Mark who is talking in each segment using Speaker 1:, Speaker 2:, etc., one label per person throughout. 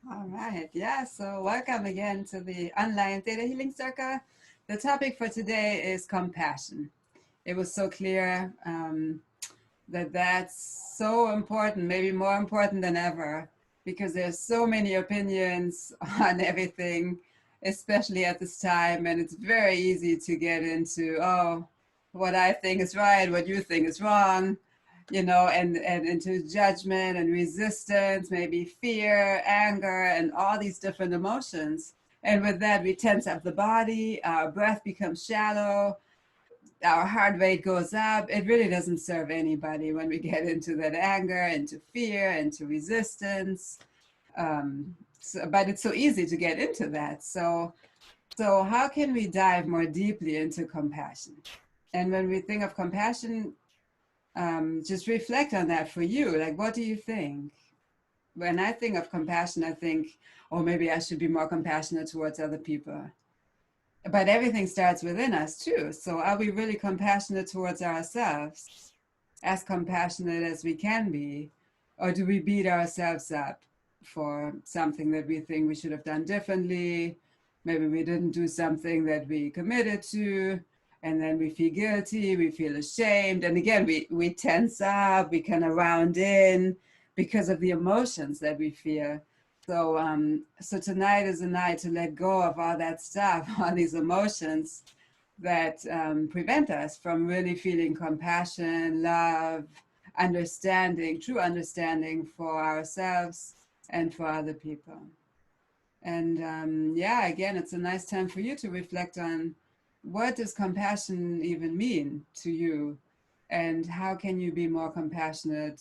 Speaker 1: All right. Yeah. So welcome again to the online Theta Healing Circle. The topic for today is compassion. It was so clear that that's so important, maybe more important than ever, because there's so many opinions on everything, especially at this time. And it's very easy to get into, oh, what I think is right, what you think is wrong, and into judgment and resistance, maybe fear, anger, and all these different emotions. And with that, we tense up the body, our breath becomes shallow, our heart rate goes up. It really doesn't serve anybody when we get into that anger, into fear, into resistance. But it's so easy to get into that. So how can we dive more deeply into compassion? And when we think of compassion, just reflect on that for you. Like, what do you think? When I think of compassion, I think, oh, maybe I should be more compassionate towards other people. But everything starts within us too. So are we really compassionate towards ourselves, as compassionate as we can be? Or do we beat ourselves up for something that we think we should have done differently? Maybe we didn't do something that we committed to, and then we feel guilty, we feel ashamed. And again, we tense up, we kind of round in because of the emotions that we feel. So tonight is a night to let go of all that stuff, all these emotions that prevent us from really feeling compassion, love, understanding, true understanding for ourselves and for other people. And yeah, again, it's a nice time for you to reflect on what does compassion even mean to you, and how can you be more compassionate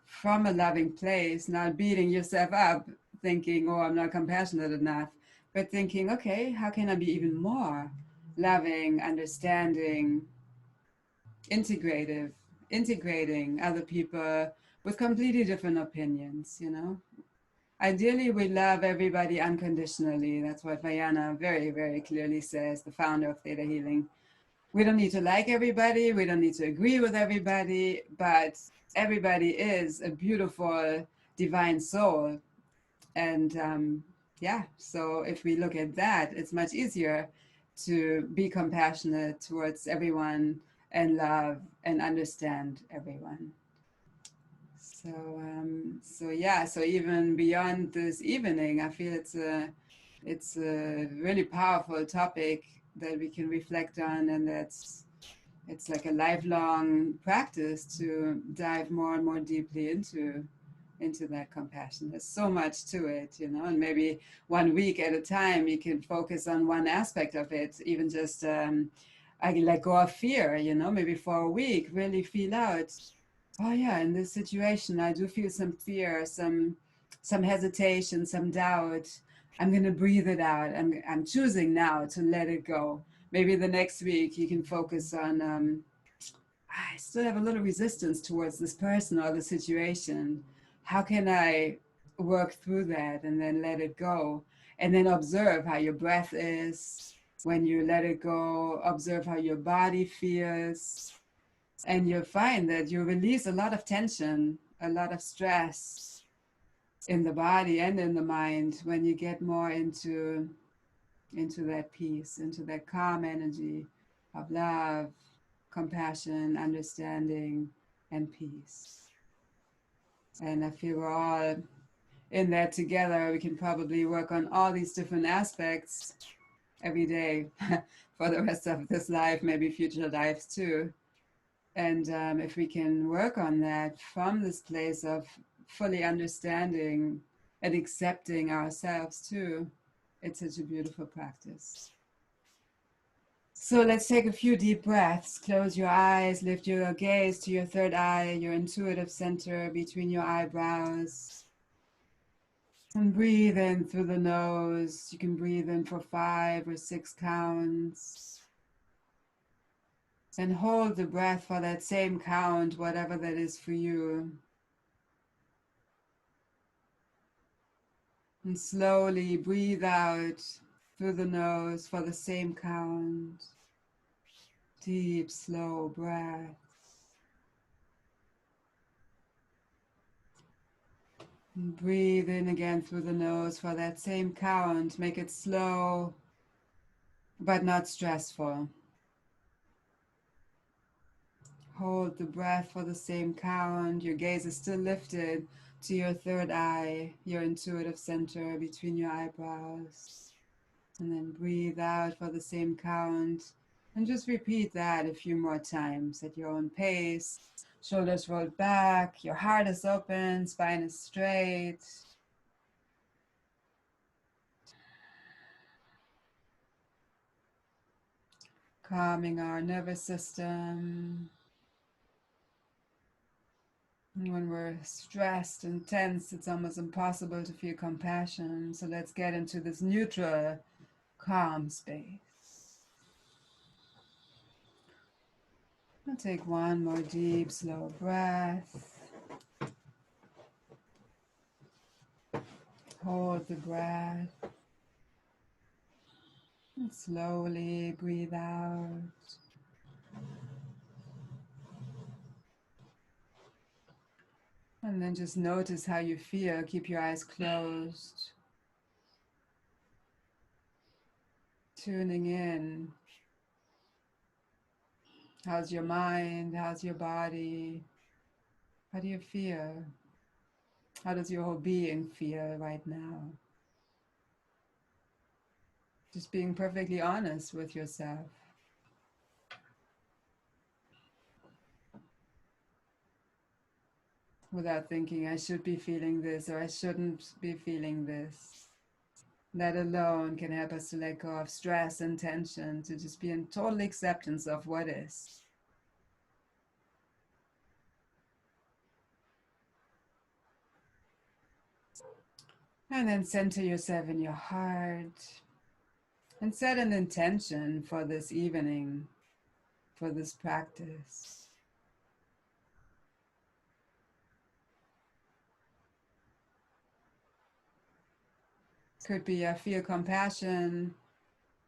Speaker 1: from a loving place, not beating yourself up, thinking, oh, I'm not compassionate enough, but thinking, okay, how can I be even more loving, understanding, integrative, integrating other people with completely different opinions? Ideally, we love everybody unconditionally. That's what Vayana very, very clearly says, the founder of Theta Healing. We don't need to like everybody, we don't need to agree with everybody, but everybody is a beautiful divine soul. And yeah, so if we look at that, it's much easier to be compassionate towards everyone and love and understand everyone. So yeah, so even beyond this evening, I feel it's a really powerful topic that we can reflect on, and it's like a lifelong practice to dive more and more deeply into that compassion. There's so much to it, and maybe 1 week at a time you can focus on one aspect of it, even just I let go of fear, maybe for a week, really feel out, oh yeah, in this situation I do feel some fear, some hesitation, some doubt. I'm gonna breathe it out. I'm choosing now to let it go. Maybe the next week you can focus on I still have a little resistance towards this person or the situation. How can I work through that and then let it go? And then observe how your breath is when you let it go. Observe how your body feels. And you'll find that you release a lot of tension, a lot of stress in the body and in the mind when you get more into that peace, into that calm energy of love, compassion, understanding, and peace. And I feel we're all in that together. We can probably work on all these different aspects every day for the rest of this life, maybe future lives too. And if we can work on that from this place of fully understanding and accepting ourselves too, it's such a beautiful practice. So let's take a few deep breaths. Close your eyes, lift your gaze to your third eye, your intuitive center between your eyebrows. And breathe in through the nose. You can breathe in for 5 or 6 counts. And hold the breath for that same count, whatever that is for you. And slowly breathe out through the nose for the same count. Deep, slow breath. And breathe in again through the nose for that same count. Make it slow, but not stressful. Hold the breath for the same count. Your gaze is still lifted to your third eye, your intuitive center between your eyebrows. And then breathe out for the same count. And just repeat that a few more times at your own pace. Shoulders rolled back, your heart is open, spine is straight. Calming our nervous system. And when we're stressed and tense, it's almost impossible to feel compassion. So let's get into this neutral, calm space. I'll take one more deep, slow breath. Hold the breath. And slowly breathe out. And then just notice how you feel. Keep your eyes closed. Tuning in. How's your mind? How's your body? How do you feel? How does your whole being feel right now? Just being perfectly honest with yourself. Without thinking, I should be feeling this or I shouldn't be feeling this. That alone can help us to let go of stress and tension, to just be in total acceptance of what is. And then center yourself in your heart and set an intention for this evening, for this practice. Could be I feel compassion.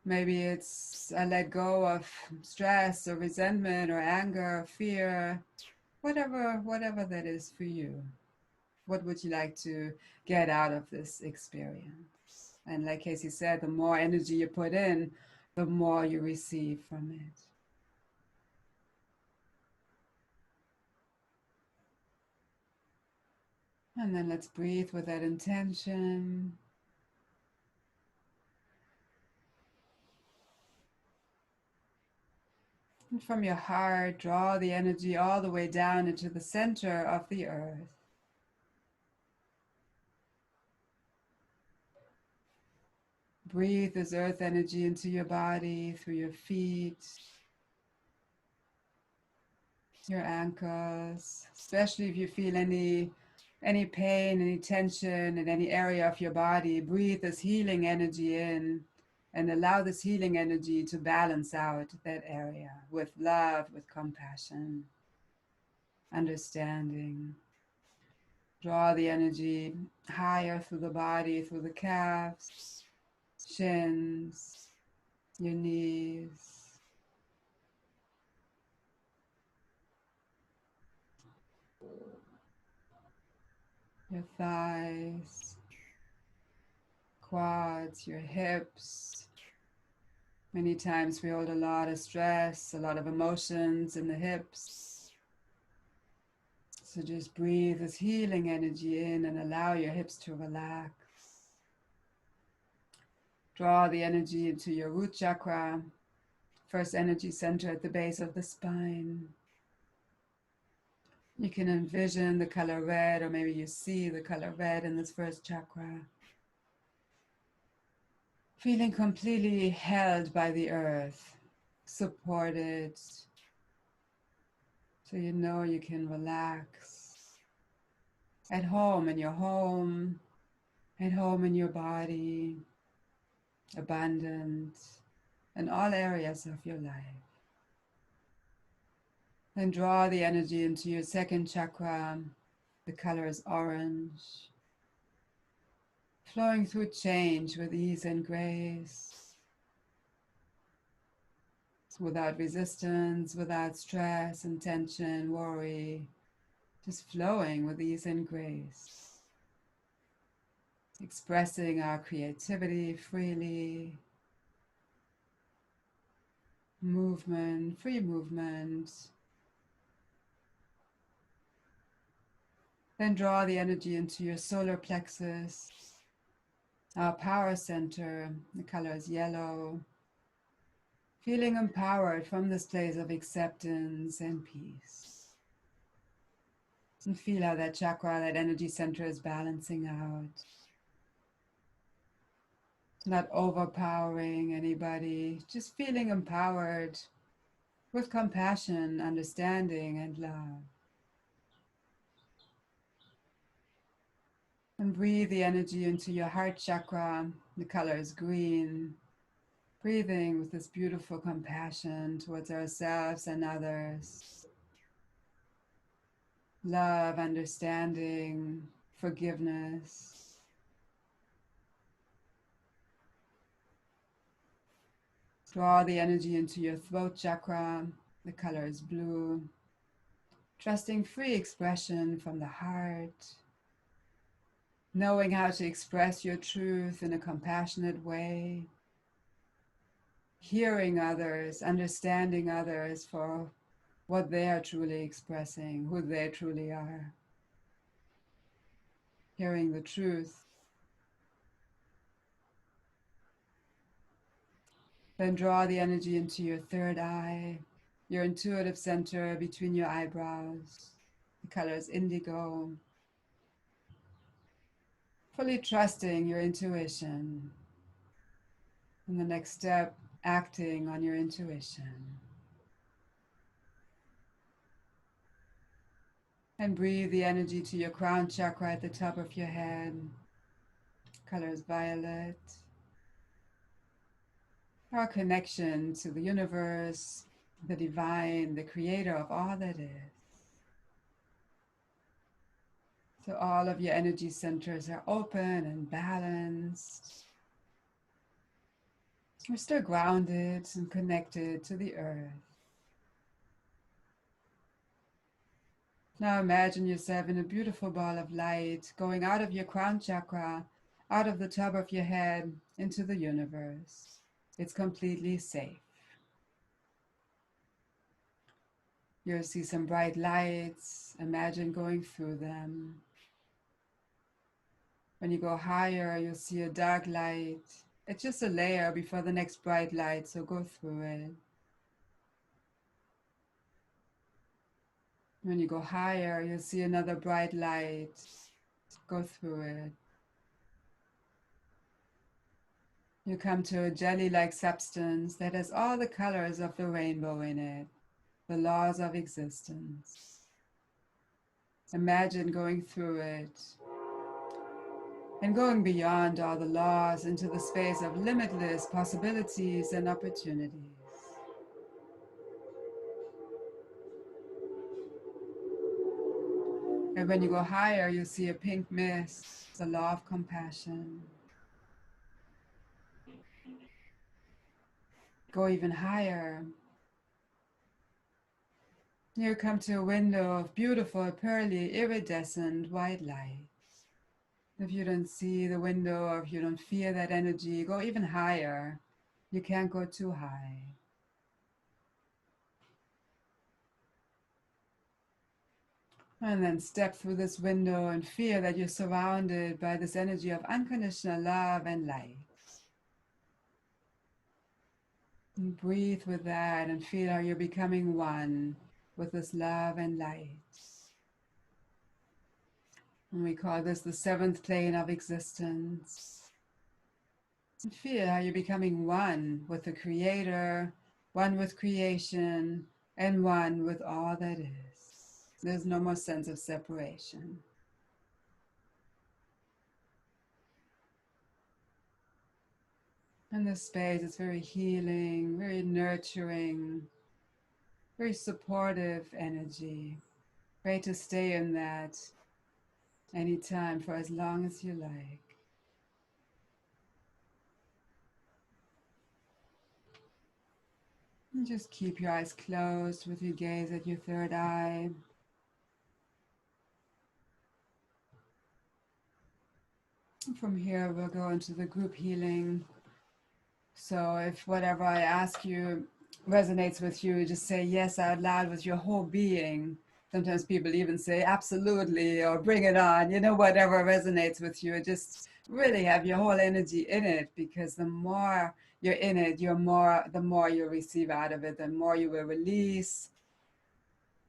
Speaker 1: Maybe it's I let go of stress or resentment or anger or fear, whatever that is for you. What would you like to get out of this experience? And like Casey said, the more energy you put in, the more you receive from it. And then let's breathe with that intention. And from your heart, draw the energy all the way down into the center of the earth. Breathe this earth energy into your body, through your feet, your ankles, especially if you feel any pain, any tension in any area of your body. Breathe this healing energy in and allow this healing energy to balance out that area with love, with compassion, understanding. Draw the energy higher through the body, through the calves, shins, your knees, your thighs, quads, your hips. Many times we hold a lot of stress, a lot of emotions in the hips. So just breathe this healing energy in and allow your hips to relax. Draw the energy into your root chakra, first energy center at the base of the spine. You can envision the color red, or maybe you see the color red in this first chakra. Feeling completely held by the earth, supported, so you know you can relax. At home in your home, at home in your body, abundant in all areas of your life. Then draw the energy into your second chakra. The color is orange. Flowing through change with ease and grace. Without resistance, without stress and tension, worry. Just flowing with ease and grace. expressing our creativity freely, movement, free movement. Then draw the energy into your solar plexus, our power center. The color is yellow. Feeling empowered from this place of acceptance and peace. And feel how that chakra, that energy center is balancing out. Not overpowering anybody, just feeling empowered with compassion, understanding, and love. And breathe the energy into your heart chakra. The color is green. Breathing with this beautiful compassion towards ourselves and others. Love, understanding, forgiveness. Draw the energy into your throat chakra. The color is blue. Trusting free expression from the heart. Knowing how to express your truth in a compassionate way. Hearing others, understanding others for what they are truly expressing, who they truly are. Hearing the truth. Then draw the energy into your third eye, your intuitive center between your eyebrows. The color is indigo. Fully trusting your intuition. And the next step, acting on your intuition. And breathe the energy to your crown chakra at the top of your head. Color is violet. Our connection to the universe, the divine, the creator of all that is. So all of your energy centers are open and balanced. We're still grounded and connected to the earth. Now imagine yourself in a beautiful ball of light going out of your crown chakra, out of the top of your head, into the universe. It's completely safe. You'll see some bright lights. Imagine going through them. When you go higher, you'll see a dark light. It's just a layer before the next bright light, so go through it. When you go higher, you'll see another bright light. Go through it. You come to a jelly-like substance that has all the colors of the rainbow in it, the laws of existence. Imagine going through it and going beyond all the laws into the space of limitless possibilities and opportunities. And when you go higher, you'll see a pink mist, the law of compassion. Go even higher. You come to a window of beautiful, pearly, iridescent white light. If you don't see the window or if you don't feel that energy, go even higher. You can't go too high. And then step through this window and feel that you're surrounded by this energy of unconditional love and light. And breathe with that and feel how you're becoming one with this love and light. And we call this the seventh plane of existence. And feel how you're becoming one with the Creator, one with creation, and one with all that is. There's no more sense of separation. And this space is very healing, very nurturing, very supportive energy. Great to stay in that anytime for as long as you like. And just keep your eyes closed with your gaze at your third eye. From here, we'll go into the group healing. So if whatever I ask you resonates with you, just say yes out loud with your whole being. Sometimes people even say absolutely or bring it on, whatever resonates with you. Just really have your whole energy in it, because the more you're in it, the more you receive out of it, the more you will release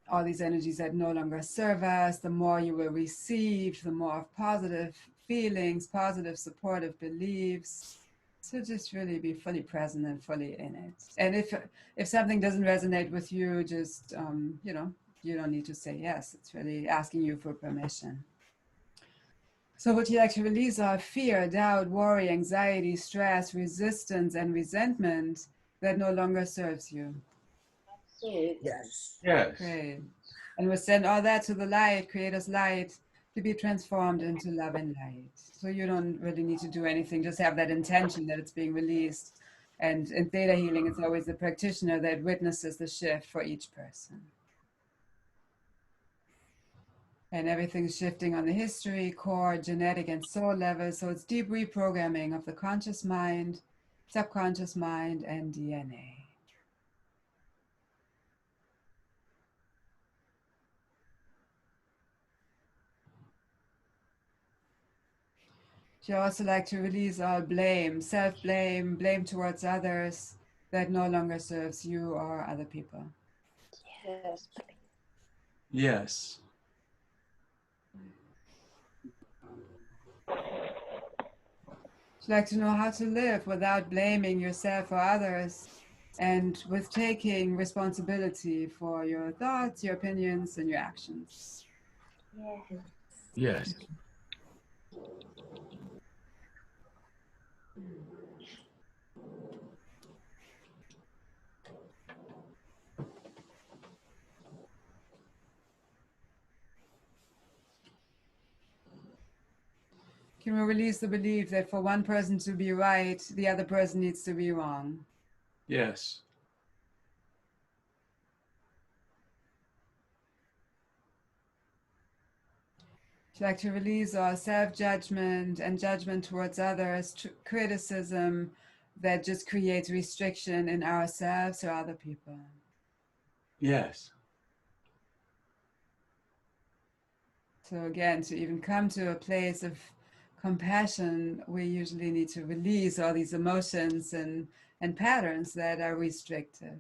Speaker 1: all these energies that no longer serve us, the more you will receive, the more of positive feelings, positive supportive beliefs. So just really be fully present and fully in it. And if something doesn't resonate with you, just you don't need to say yes. It's really asking you for permission. So what you like to release are fear, doubt, worry, anxiety, stress, resistance, and resentment that no longer serves you.
Speaker 2: Yes.
Speaker 3: Yes.
Speaker 1: Great. And we send all that to the light, Creator's light, to be transformed into love and light. So you don't really need to do anything, just have that intention that it's being released. And in Theta Healing, it's always the practitioner that witnesses the shift for each person. And everything's shifting on the history, core, genetic, and soul level. So it's deep reprogramming of the conscious mind, subconscious mind, and DNA. She also like to release all blame, self-blame, blame towards others that no longer serves you or other people.
Speaker 2: Yes.
Speaker 3: Yes.
Speaker 1: She'd like to know how to live without blaming yourself or others, and with taking responsibility for your thoughts, your opinions, and your actions.
Speaker 2: Yes.
Speaker 3: Yes.
Speaker 1: Can we release the belief that for one person to be right, the other person needs to be wrong?
Speaker 3: Yes.
Speaker 1: She'd like to release our self-judgment and judgment towards others, criticism that just creates restriction in ourselves or other people.
Speaker 3: Yes.
Speaker 1: So again, to even come to a place of compassion, we usually need to release all these emotions and patterns that are restrictive.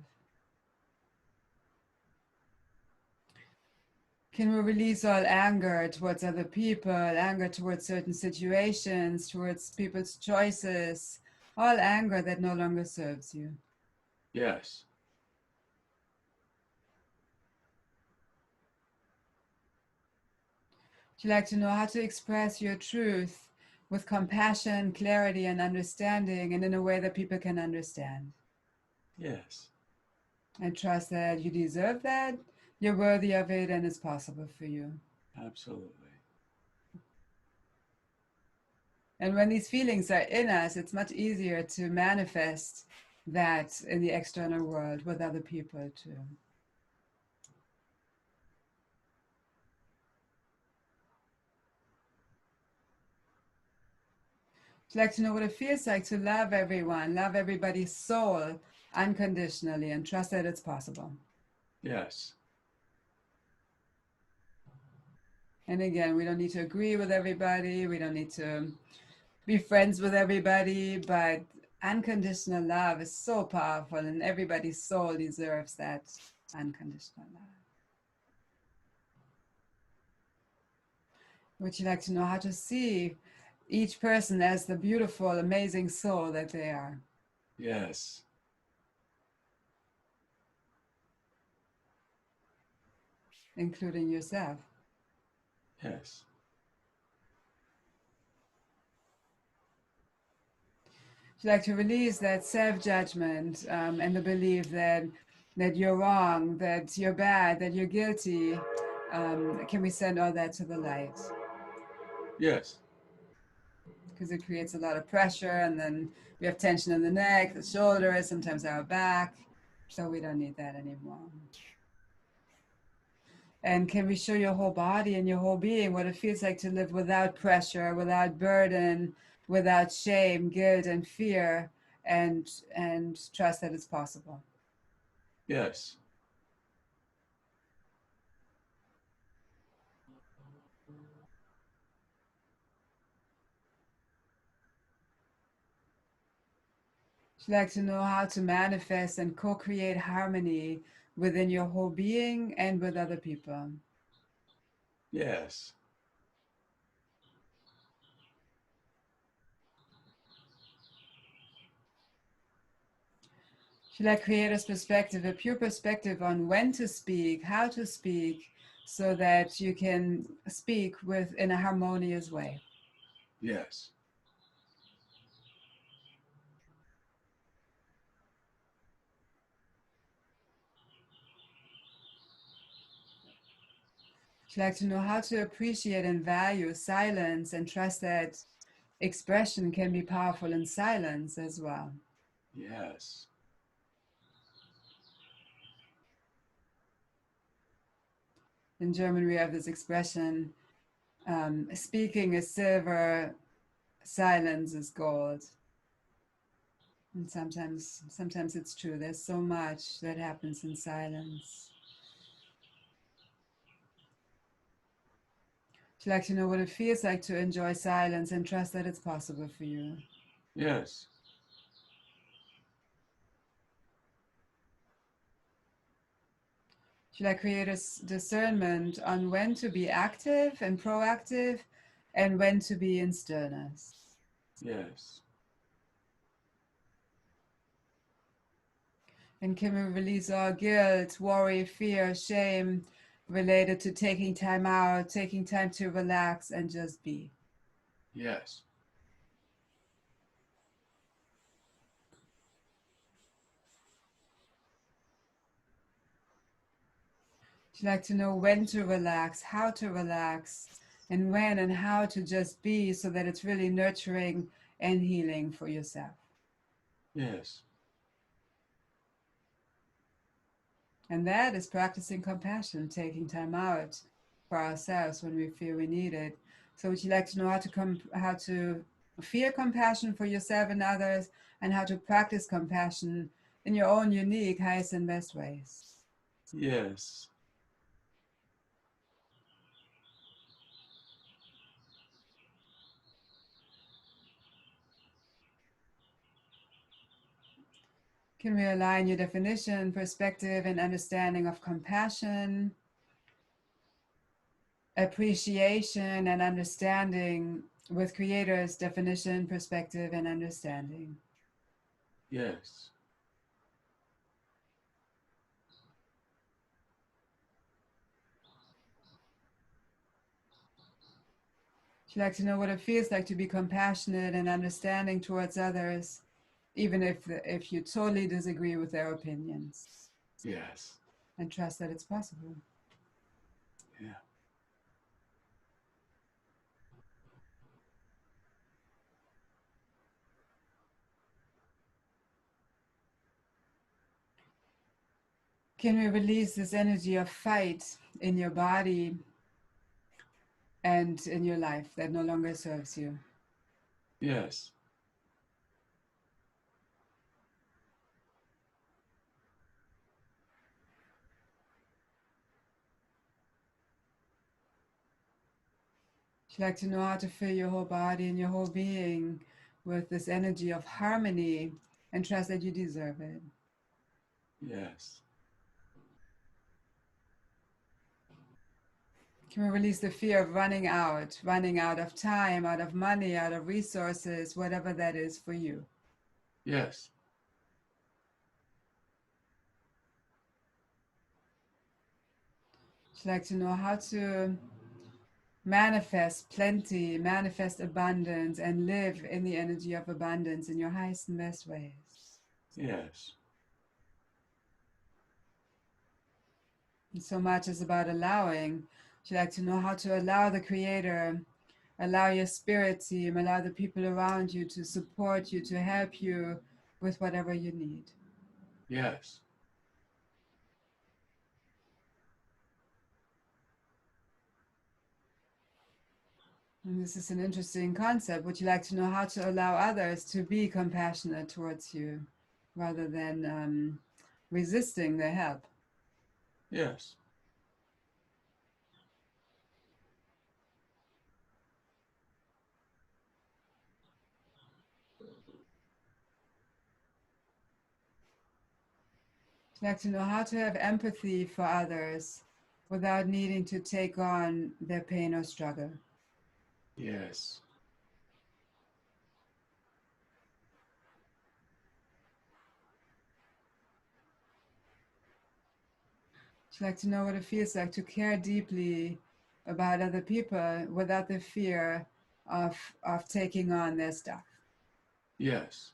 Speaker 1: Can we release all anger towards other people, anger towards certain situations, towards people's choices, all anger that no longer serves you?
Speaker 3: Yes.
Speaker 1: Would you like to know how to express your truth with compassion, clarity, and understanding, and in a way that people can understand?
Speaker 3: Yes.
Speaker 1: And trust that you deserve that, you're worthy of it, and it's possible for you.
Speaker 3: Absolutely.
Speaker 1: And when these feelings are in us, it's much easier to manifest that in the external world with other people too. Would you like to know what it feels like to love everyone, love everybody's soul unconditionally, and trust that it's possible?
Speaker 3: Yes.
Speaker 1: And again, we don't need to agree with everybody. We don't need to be friends with everybody, but unconditional love is so powerful, and everybody's soul deserves that unconditional love. Would you like to know how to see each person as the beautiful, amazing soul that they are?
Speaker 3: Yes.
Speaker 1: Including yourself.
Speaker 3: Yes.
Speaker 1: Would you like to release that self-judgment and the belief that you're wrong, that you're bad, that you're guilty? Can we send all that to the light?
Speaker 3: Yes.
Speaker 1: Because it creates a lot of pressure, and then we have tension in the neck, the shoulders, sometimes our back. So we don't need that anymore. And can we show your whole body and your whole being what it feels like to live without pressure, without burden, without shame, guilt, and fear, and trust that it's possible.
Speaker 3: Yes.
Speaker 1: Would you like to know how to manifest and co-create harmony within your whole being and with other people?
Speaker 3: Yes.
Speaker 1: Should I create a perspective, a pure perspective on when to speak, how to speak, so that you can speak in a harmonious way?
Speaker 3: Yes.
Speaker 1: Would you like to know how to appreciate and value silence and trust that expression can be powerful in silence as well?
Speaker 3: Yes.
Speaker 1: In German, we have this expression, speaking is silver, silence is gold. And sometimes it's true. There's so much that happens in silence. Would you like to know what it feels like to enjoy silence and trust that it's possible for you?
Speaker 3: Yes.
Speaker 1: Should I create a discernment on when to be active and proactive and when to be in stillness?
Speaker 3: Yes.
Speaker 1: And can we release all guilt, worry, fear, shame related to taking time out, taking time to relax and just be?
Speaker 3: Yes.
Speaker 1: Would you like to know when to relax, how to relax, and when and how to just be so that it's really nurturing and healing for yourself?
Speaker 3: Yes.
Speaker 1: And that is practicing compassion, taking time out for ourselves when we feel we need it. So would you like to know how to feel compassion for yourself and others, and how to practice compassion in your own unique, highest and best ways?
Speaker 3: Yes.
Speaker 1: Can we align your definition, perspective, and understanding of compassion, appreciation, and understanding with Creator's definition, perspective, and understanding?
Speaker 3: Yes.
Speaker 1: Would you like to know what it feels like to be compassionate and understanding towards others, even if you totally disagree with their opinions,
Speaker 3: Yes.
Speaker 1: and trust that it's possible?
Speaker 3: Yeah.
Speaker 1: Can we release this energy of fight in your body and in your life that no longer serves you?
Speaker 3: Yes.
Speaker 1: Would you like to know how to fill your whole body and your whole being with this energy of harmony and trust that you deserve it?
Speaker 3: Yes.
Speaker 1: Can we release the fear of running out of time, out of money, out of resources, whatever that is for you?
Speaker 3: Yes.
Speaker 1: Would you like to know how to manifest plenty, manifest abundance, and live in the energy of abundance in your highest and best ways?
Speaker 3: Yes.
Speaker 1: And so much is about allowing. Would you like to know how to allow the Creator, allow your spirit team, allow the people around you to support you, to help you with whatever you need?
Speaker 3: Yes.
Speaker 1: And this is an interesting concept. Would you like to know how to allow others to be compassionate towards you rather than resisting their help?
Speaker 3: Yes.
Speaker 1: Would you like to know how to have empathy for others without needing to take on their pain or struggle?
Speaker 3: Yes.
Speaker 1: Would you like to know what it feels like to care deeply about other people without the fear of taking on their stuff?
Speaker 3: Yes.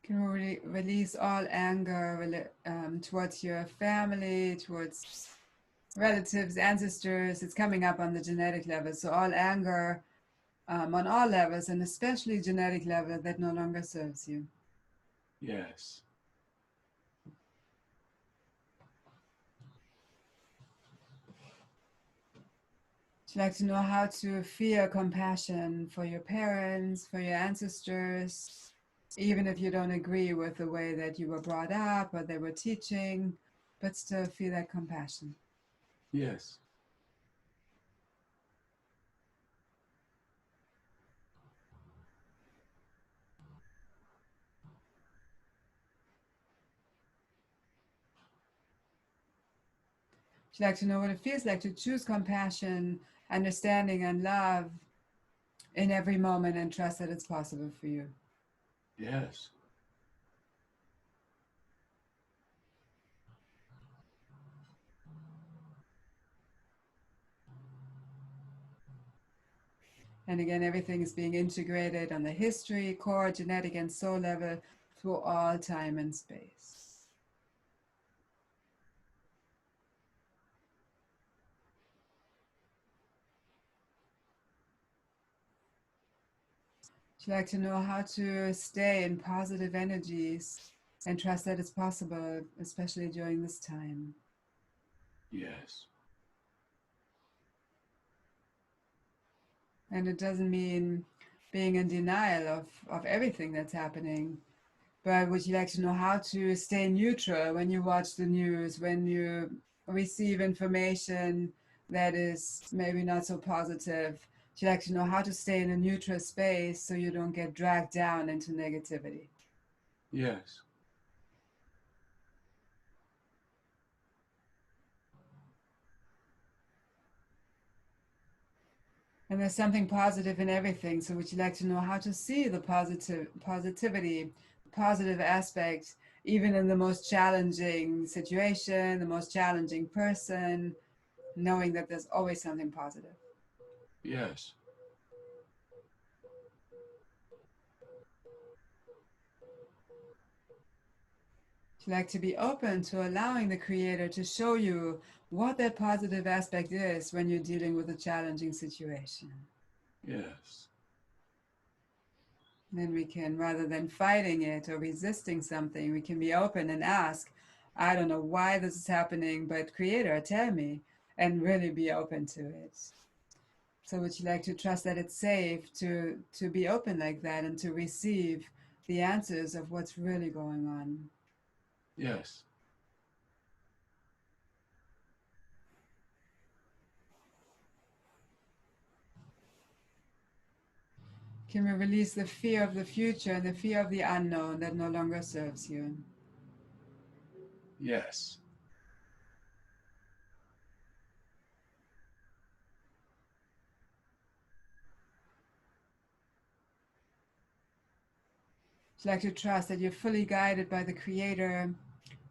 Speaker 1: Can we release all anger towards your family, towards relatives, ancestors? It's coming up on the genetic level. So all anger on all levels, and especially genetic level, that no longer serves you.
Speaker 3: Yes.
Speaker 1: Would you like to know how to feel compassion for your parents, for your ancestors, even if you don't agree with the way that you were brought up or they were teaching, but still feel that compassion?
Speaker 3: Yes.
Speaker 1: Would you like to know what it feels like to choose compassion, understanding, and love in every moment and trust that it's possible for you?
Speaker 3: Yes.
Speaker 1: And again, everything is being integrated on the history, core, genetic, and soul level through all time and space. Would you like to know how to stay in positive energies and trust that it's possible, especially during this time?
Speaker 3: Yes.
Speaker 1: And it doesn't mean being in denial of everything that's happening. But would you like to know how to stay neutral when you watch the news, when you receive information that is maybe not so positive? Would you like to know how to stay in a neutral space so you don't get dragged down into negativity?
Speaker 3: Yes.
Speaker 1: And there's something positive in everything. So would you like to know how to see the positivity, positive aspect, even in the most challenging situation, the most challenging person, knowing that there's always something positive?
Speaker 3: Yes.
Speaker 1: Would you like to be open to allowing the Creator to show you what that positive aspect is when you're dealing with a challenging situation?
Speaker 3: Yes.
Speaker 1: Then we can, rather than fighting it or resisting something, we can be open and ask, I don't know why this is happening, but Creator, tell me, and really be open to it. So would you like to trust that it's safe to be open like that and to receive the answers of what's really going on?
Speaker 3: Yes.
Speaker 1: Can we release the fear of the future and the fear of the unknown that no longer serves you?
Speaker 3: Yes.
Speaker 1: Would you like to trust that you're fully guided by the Creator,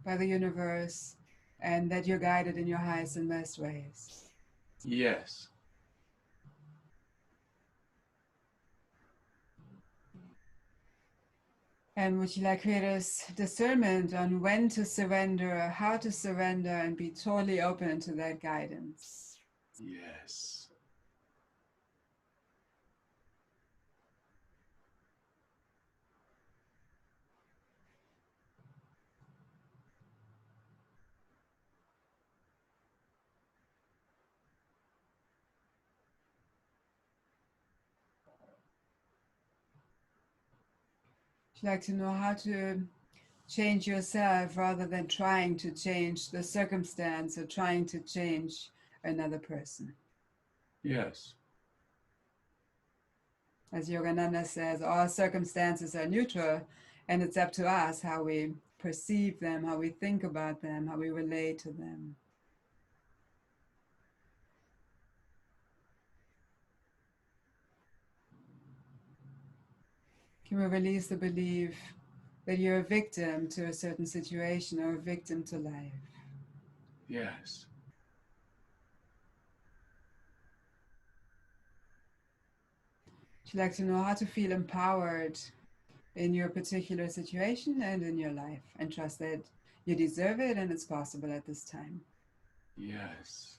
Speaker 1: by the universe, and that you're guided in your highest and best ways?
Speaker 3: Yes.
Speaker 1: And would you like create this discernment on when to surrender, how to surrender, and be totally open to that guidance?
Speaker 3: Yes.
Speaker 1: Would you like to know how to change yourself rather than trying to change the circumstance or trying to change another person?
Speaker 3: Yes.
Speaker 1: As Yogananda says, all circumstances are neutral, and it's up to us how we perceive them, how we think about them, how we relate to them. Can we release the belief that you're a victim to a certain situation or a victim to life?
Speaker 3: Yes.
Speaker 1: Would you like to know how to feel empowered in your particular situation and in your life, and trust that you deserve it and it's possible at this time?
Speaker 3: Yes.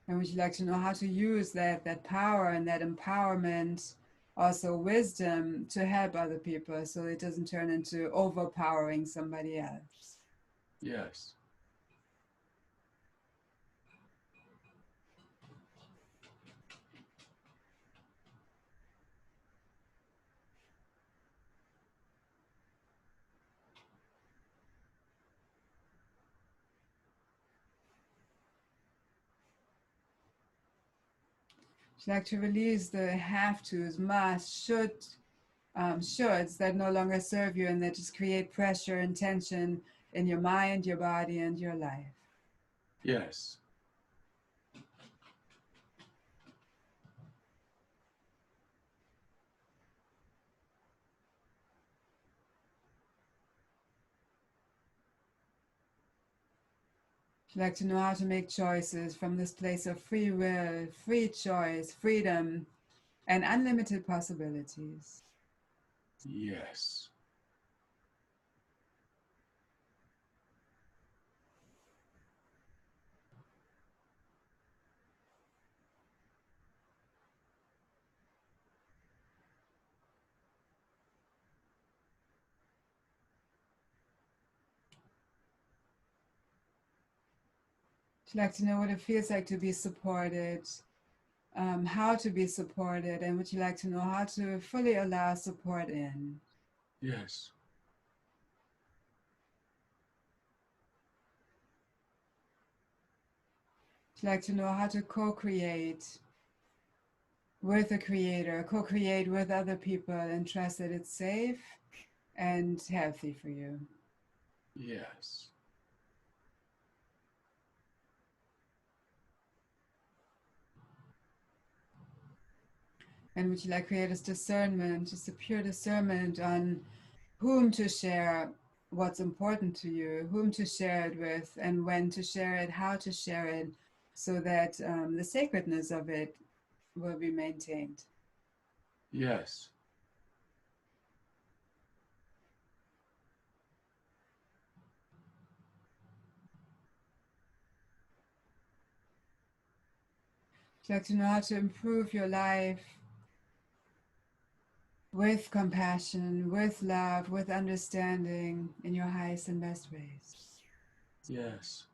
Speaker 1: And would you like to know how to use that power and that empowerment, also wisdom, to help other people so it doesn't turn into overpowering somebody else?
Speaker 3: Yes.
Speaker 1: Would you like to release the have tos, must, shoulds that no longer serve you and that just create pressure and tension in your mind, your body, and your life?
Speaker 3: Yes.
Speaker 1: Would you like to know how to make choices from this place of free will, free choice, freedom, and unlimited possibilities?
Speaker 3: Yes.
Speaker 1: Would you like to know what it feels like to be supported, how to be supported, and would you like to know how to fully allow support in?
Speaker 3: Yes.
Speaker 1: Would you like to know how to co-create with the creator, co-create with other people, and trust that it's safe and healthy for you?
Speaker 3: Yes.
Speaker 1: And would you like to create this discernment, just a pure discernment on whom to share what's important to you, whom to share it with, and when to share it, how to share it, so that the sacredness of it will be maintained?
Speaker 3: Yes.
Speaker 1: Would you like to know how to improve your life with compassion, with love, with understanding in your highest and best ways?
Speaker 3: Yes.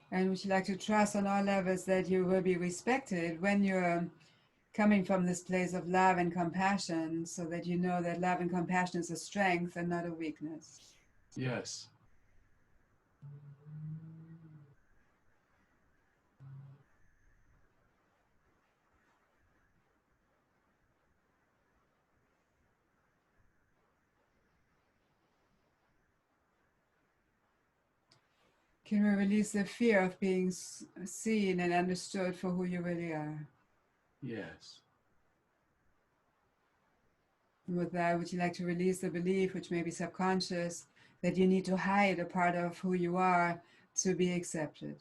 Speaker 1: And would you like to trust on all levels that you will be respected when you're coming from this place of love and compassion, so that you know that love and compassion is a strength and not a weakness?
Speaker 3: Yes.
Speaker 1: Can we release the fear of being seen and understood for who you really are?
Speaker 3: Yes.
Speaker 1: And with that, would you like to release the belief, which may be subconscious, that you need to hide a part of who you are to be accepted.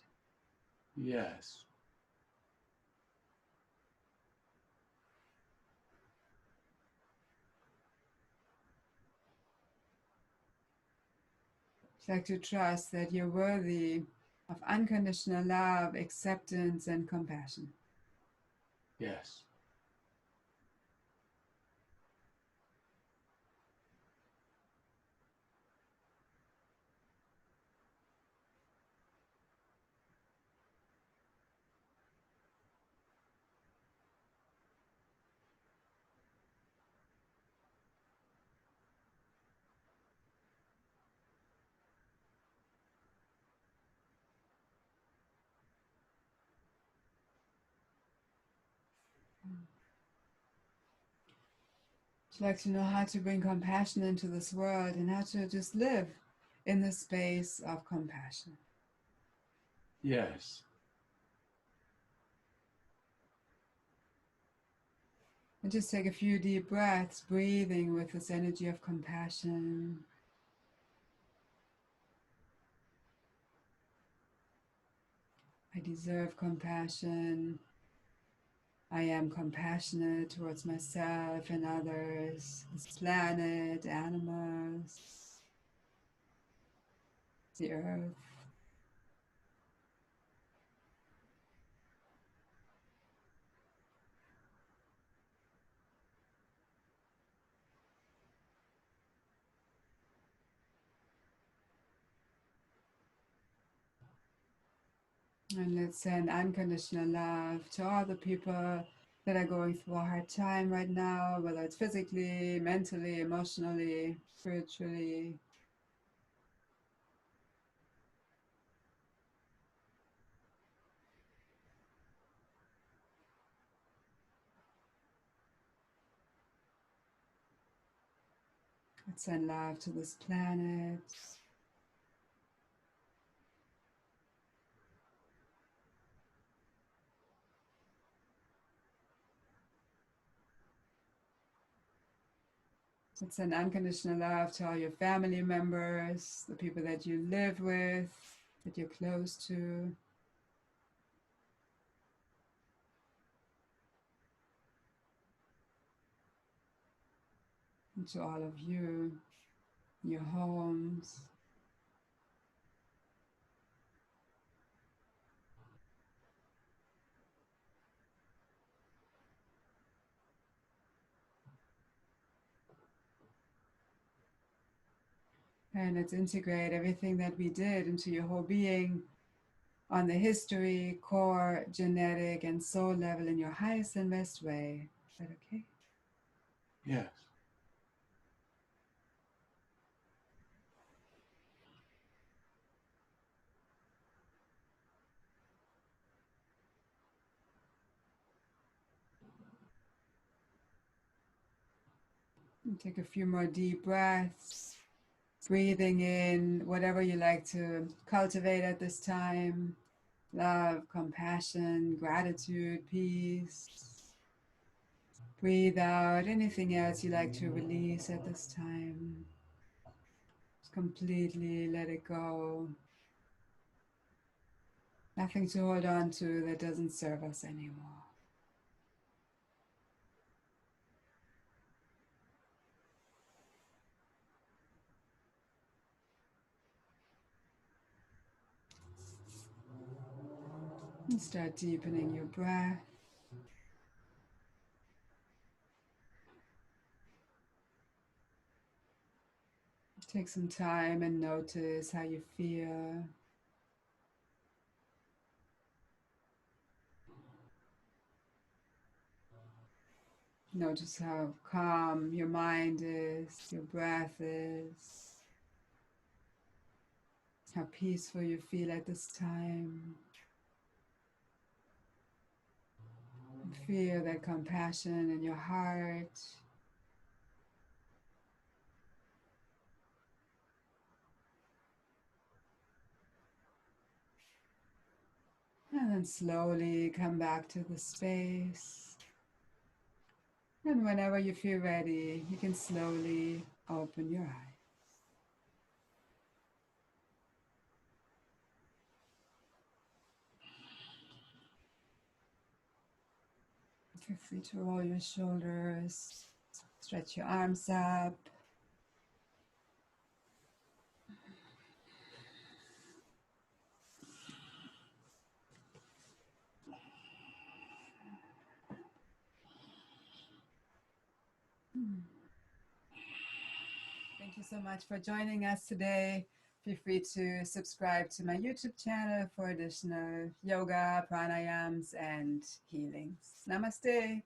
Speaker 3: Yes.
Speaker 1: It's like to trust that you're worthy of unconditional love, acceptance, and compassion.
Speaker 3: Yes.
Speaker 1: It's like to know how to bring compassion into this world and how to just live in the space of compassion.
Speaker 3: Yes.
Speaker 1: And just take a few deep breaths, breathing with this energy of compassion. I deserve compassion. I am compassionate towards myself and others, this planet, animals, the earth. And let's send unconditional love to all the people that are going through a hard time right now, whether it's physically, mentally, emotionally, spiritually. Let's send love to this planet. Let's send unconditional love to all your family members, the people that you live with, that you're close to. And to all of you, your homes. And let's integrate everything that we did into your whole being on the history, core, genetic, and soul level in your highest and best way. Is that okay?
Speaker 3: Yes.
Speaker 1: And take a few more deep breaths, breathing in whatever you like to cultivate at this time. Love, compassion, gratitude, peace. Breathe out anything else you like to release at this time. Just completely let it go. Nothing to hold on to that doesn't serve us anymore. And start deepening your breath. Take some time and notice how you feel. Notice how calm your mind is, your breath is, how peaceful you feel at this time. Feel that compassion in your heart. And then slowly come back to the space. And whenever you feel ready, you can slowly open your eyes. Feel free to roll your shoulders, stretch your arms up. Thank you so much for joining us today. Feel free to subscribe to my YouTube channel for additional yoga, pranayams, and healings. Namaste.